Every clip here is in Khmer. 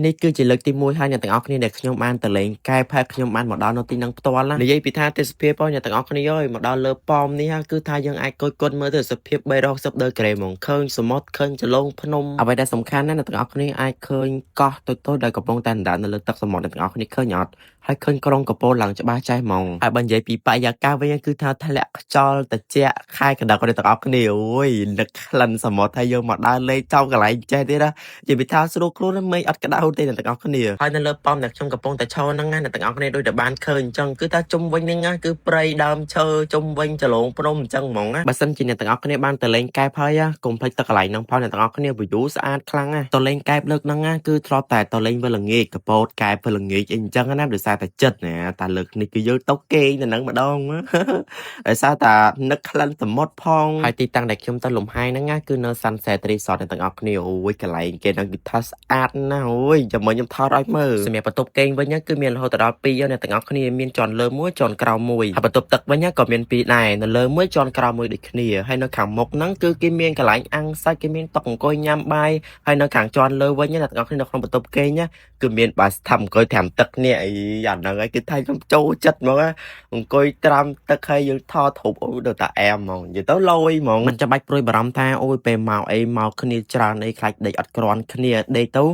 នេះគឺជាលើកទី1ហើយអ្នកទាំងអស់គ្នាដែលខ្ញុំបានទៅលេងកែផែខ្ញុំបានមកដល់នៅទីនឹងផ្ទាល់ណានិយាយពីថាទេសភាពបងអ្នកទាំងអស់គ្នាអើយមកដល់លើប៉មនេះគឺថាយើងអាចគយគន់មើលទៅទេសភាព360ដឺក្រេហ្មងឃើញសមុទ្រឃើញចលងភ្នំអ្វីដែលសំខាន់ណាស់អ្នកទាំងអស់គ្នាអាចឃើញកោះតូចៗដែលកំពុងតែដណ្ដើមនៅលើទឹកសមុទ្រអ្នកទាំងអស់គ្នាឃើញអត់ហើយឃើញក្រុងកពតឡើងច្បាស់ចេះហ្មងហើយបើនិយាយពីបរិយាកាសវិញគឺថាធ្លាក់ខ្យល់ត្រជាក់ខែកណ្ដឹងអ្នកទាំងអស់គ្នាអូយនឹកក្លិនសមុទ្រហើយយើងមកដើរលេងចោលកន្លែងចេះទៀតណានិយាយពីថាស្រួលខ្លួនមេឃអត់ក្តៅទេអ្នកទាំងអស់គ្នាហើយនៅលើប៉មដែលខ្ញុំកំពុងតែឈរហ្នឹងណាអ្នកទាំងអស់គ្នាដូចតែបានឃើញអញ្ចឹងគឺថាជុំវិញហ្នឹងណាគឺព្រៃដើមឈើជុំវិញចលងភ្នំអញ្ចឹងហ្មងណាបើសិនជាអ្នកទាំងអស់គ្នាបានទៅលេងកែបហើយកុំភ្លេចទឹកកន្លែងហ្នឹងផងអ្នកទាំងអស់គ្នា view ស្អាតខ្លាំងណាស់ទៅលេងកែបលើកហ្នឹងណាគឺធ្លាប់តែទៅលេងវេលងាយកពតកែបវេលងាកអីអញ្ចឹងណាដោយសារតែចិត្តណាតែលើកនេះគឺយើងទៅគេងនៅហ្នឹងម្ដងដោយសារតែនឹកក្លិនសមុទ្រផងហើយទីតាំងដែលខ្ញុំទៅលំហែហ្នឹងណាគឺនៅ Sunset Resort អ្នកទាំងអស់គ្នាអូយកន្លែងគេហ្នឹងគឺថាស្អាតណាស់អូយចាំមើលខ្ញុំថតឲ្យមើលសម្រាប់បន្ទប់គេងវិញគឺមានរហូតដល់2អ្នកទាំងអស់គ្នាមានជាន់លើមួយជាន់ក្រោមមួយហើយបន្ទប់ទឹកវិញក៏មាន2ដែរនៅលើមួយជាន់ក្រោមមួយដូចគ្នាហើយនៅខាងមុខហ្នឹងគឺគេមានកន្លែងអាំងសាច់គេមានតុអង្គុយញ៉ាំបាយហើយនៅខាងជាន់លើវិញអ្នកទាំងអស់គ្នានៅក្នុងបន្ទប់គេងគឺមានបាសថាអង្គុយត្រាំទឹកនេះអីយ៉ាងហ្នឹងហើយគឺថាខ្ញុំចូលចិត្តហ្មងអង្គុយត្រាំទឹកហើយយើងថតរូបអូដូចតាអែមហ្មងនិយាយទៅលយហ្មងមិនចាំបាច់ព្រួយបារម្ភថាអូយពេលមកអីមកគ្នាច្រើនអីខ្លាចដេកអត់គ្រាន់គ្នាដេកទៅ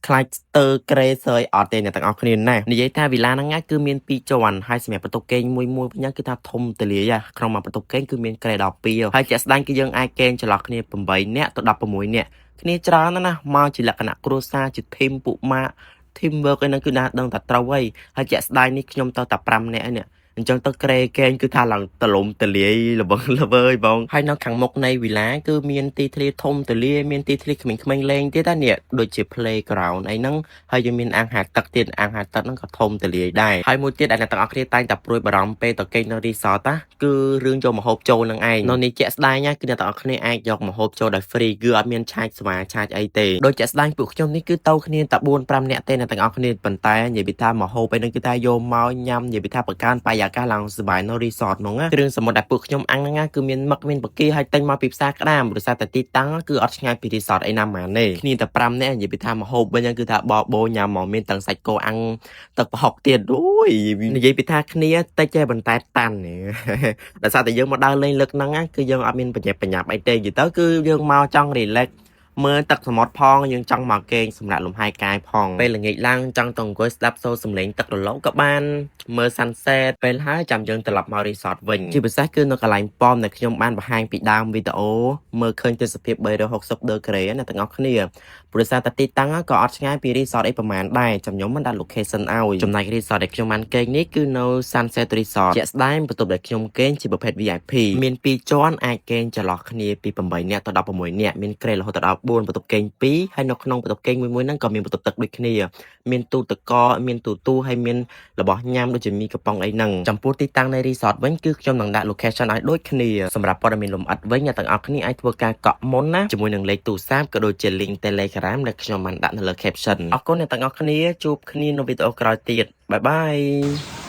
ខ្លាចស្ទើក្រេសើយអត់ទេអ្នកទាំងអស់គ្នាណានិយាយថាវិឡាហ្នឹងគឺមាន2ជាន់ហើយសម្រាប់បន្ទប់គេងមួយវិញគឺថាធំទលាយក្នុងមួយបន្ទប់គេងគឺមានក្រេដល់2ហើយជាក់ស្ដែងគឺយើងអាចគេងចន្លោះគ្នា8នាក់ទៅ16នាក់គ្នាច្រើនណាស់មកជាលក្ខណៈគ្រួសារជាធីមពួកម៉ាក់ teamwork ឯហ្នឹងគឺណាដឹងតែត្រូវហើយជាក់ស្ដែងនេះខ្ញុំទៅតែ5នាក់ឯនេះអញ្ចឹងទៅក្រេកេងគឺថាឡើងតលំតលាយល្បងល្វើយបងហើយនៅខាងមុខនៃវិឡាគឺមានទីធ្លាធំទលាយមានទីធ្លាក្មេងៗលេងទៀតណានេះដូចជា playground អីហ្នឹងហើយយើងមានអាងហាលទឹកទៀតអាងហាលទឹកហ្នឹងក៏ធំទលាយដែរហើយមួយទៀតដែលអ្នកទាំងអស់គ្នាតែងតែព្រួយបារម្ភពេលទៅគេងនៅ resort គឺរឿងយកម្ហូបចូលនឹងឯងនៅនេះជាក់ស្ដែងគឺអ្នកទាំងអស់គ្នាអាចយកម្ហូបចូលដោយ free គឺអត់មានឆាចស្វាឆាចអីទេដូចជាក់ស្ដែងពួកខ្ញុំនេះគឺទៅគ្នាតែ4 5នាក់ទេអ្នកទាំងអស់គ្នាប៉ុន្តែនិយាយពីថាម្ហូបអីហ្នឹងគឺថាយកមកញ៉ាំនិយាយពីថាបង្កើនបរិយាកាសឡើងសប្បាយនៅ resort ហ្មងណាគ្រឿងសមុទ្រដែលពួកខ្ញុំអាំងហ្នឹងគឺមានមឹកមានបកាហើយទិញមកពីផ្សារក្តាមដោយសារតែទីតាំងគឺអត់ឆ្ងាយពី resort អីណាហ្មងទេគ្នាតែ5នាក់និយាយពីថាម្ហូបវិញគឺថាបបោញ៉ាំមកមានទាំងសាច់គោអាំងទឹកប្រហុកទៀតអូយនិយាយពីថាគ្នាតិចទេប៉ុន្តែតាន់ដោយសារតែយើងមកដើរលេងលើកហ្នឹងគឺយើងអត់មានបញ្ញាបញ្ញាប់អីទេនិយាយទៅគឺយើងមកចង់ relax មើលទឹកសមុទ្រផងយើងចង់មកគេងសម្រាប់លំហែកាយផងពេលល្ងាចឡើងចង់ទៅអង្គុយស្ដាប់សូរសំឡេងទឹករលកក៏បានមើល sunset ពេលហើយចាំយើងត្រឡប់មក resort វិញជាពិសេសគឺនៅកន្លែងប៉មដែលខ្ញុំបានបង្ហាញពីដើមវីដេអូមើលឃើញទេសភាព360ដឺក្រេណាទាំងអស់គ្នាព្រោះសារតែទីតាំងក៏អត់ឆ្ងាយពី resort អីប្រហែលដែរចាំខ្ញុំមិនដាក់ location ឲ្យចំណែក resort ដែលខ្ញុំបានគេងនេះគឺនៅ sunset resort ជាក់ស្ដែងបន្ទប់ដែលខ្ញុំគេងជាប្រភេទ VIP មាន2ជាន់អាចគេងចន្លោះគ្នាពី8នាក់ទៅ16នាក់មានក្រេរហូតដល់4បន្ទប់គេង2ហើយនៅក្នុងបន្ទប់គេងមួយហ្នឹងក៏មានបន្ទប់ទឹកដូចគ្នាមានទូទឹកកកមានទូហើយមានរបស់ញ៉ាំដូចជាមីកំប៉ុងអីហ្នឹងចំពោះទីតាំងនៃ resort វិញគឺខ្ញុំនឹងដាក់ location ឲ្យដូចគ្នាសម្រាប់ព័ត៌មានលម្អិតវិញអ្នកទាំងអស់គ្នាអាចធ្វើការកក់មុនណាជាមួយនឹងលេខទូរស័ព្ទក៏ដូចជា link Telegram ដែលខ្ញុំបានដាក់នៅលើ caption អរគុណអ្នកទាំងអស់គ្នាជួបគ្នានៅវីដេអូក្រោយទៀតបាយបាយ